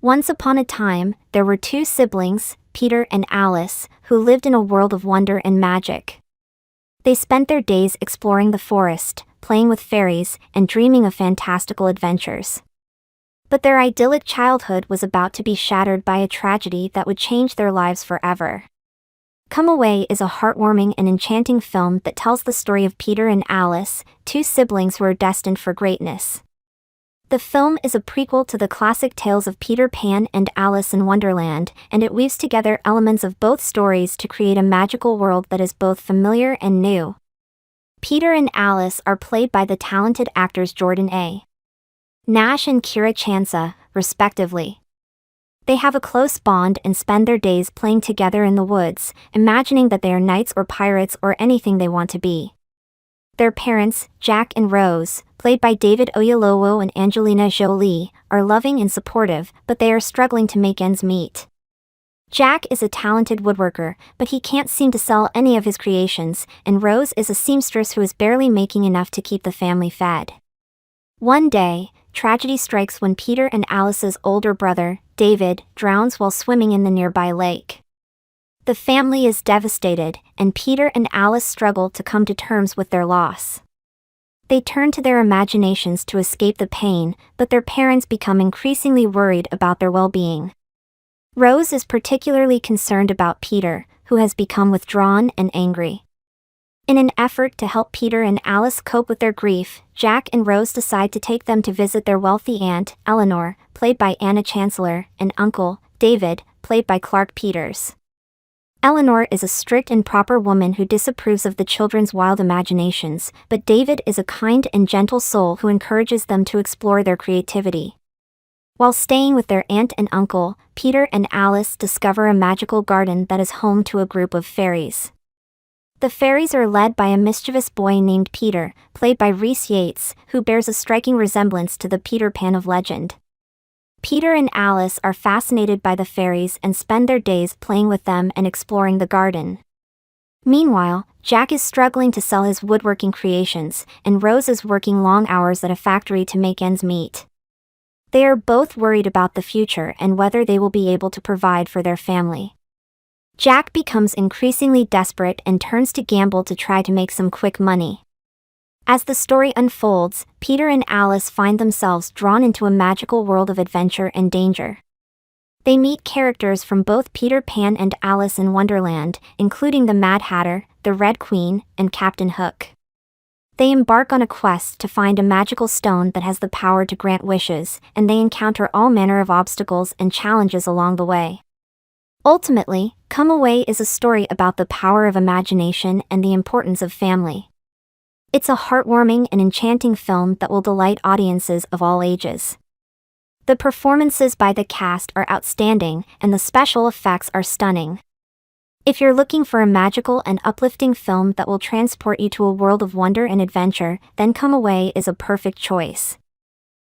Once upon a time, there were two siblings, Peter and Alice, who lived in a world of wonder and magic. They spent their days exploring the forest, playing with fairies, and dreaming of fantastical adventures. But their idyllic childhood was about to be shattered by a tragedy that would change their lives forever. Come Away is a heartwarming and enchanting film that tells the story of Peter and Alice, two siblings who are destined for greatness. The film is a prequel to the classic tales of Peter Pan and Alice in Wonderland, and it weaves together elements of both stories to create a magical world that is both familiar and new. Peter and Alice are played by the talented actors Jordan A. Nash and Kira Chansa, respectively. They have a close bond and spend their days playing together in the woods, imagining that they are knights or pirates or anything they want to be. Their parents, Jack and Rose, played by David Oyelowo and Angelina Jolie, are loving and supportive, but they are struggling to make ends meet. Jack is a talented woodworker, but he can't seem to sell any of his creations, and Rose is a seamstress who is barely making enough to keep the family fed. One day, tragedy strikes when Peter and Alice's older brother, David, drowns while swimming in the nearby lake. The family is devastated, and Peter and Alice struggle to come to terms with their loss. They turn to their imaginations to escape the pain, but their parents become increasingly worried about their well-being. Rose is particularly concerned about Peter, who has become withdrawn and angry. In an effort to help Peter and Alice cope with their grief, Jack and Rose decide to take them to visit their wealthy aunt, Eleanor, played by Anna Chancellor, and uncle, David, played by Clark Peters. Eleanor is a strict and proper woman who disapproves of the children's wild imaginations, but David is a kind and gentle soul who encourages them to explore their creativity. While staying with their aunt and uncle, Peter and Alice discover a magical garden that is home to a group of fairies. The fairies are led by a mischievous boy named Peter, played by Rhys Yates, who bears a striking resemblance to the Peter Pan of legend. Peter and Alice are fascinated by the fairies and spend their days playing with them and exploring the garden. Meanwhile, Jack is struggling to sell his woodworking creations, and Rose is working long hours at a factory to make ends meet. They are both worried about the future and whether they will be able to provide for their family. Jack becomes increasingly desperate and turns to gamble to try to make some quick money. As the story unfolds, Peter and Alice find themselves drawn into a magical world of adventure and danger. They meet characters from both Peter Pan and Alice in Wonderland, including the Mad Hatter, the Red Queen, and Captain Hook. They embark on a quest to find a magical stone that has the power to grant wishes, and they encounter all manner of obstacles and challenges along the way. Ultimately, Come Away is a story about the power of imagination and the importance of family. It's a heartwarming and enchanting film that will delight audiences of all ages. The performances by the cast are outstanding, and the special effects are stunning. If you're looking for a magical and uplifting film that will transport you to a world of wonder and adventure, then Come Away is a perfect choice.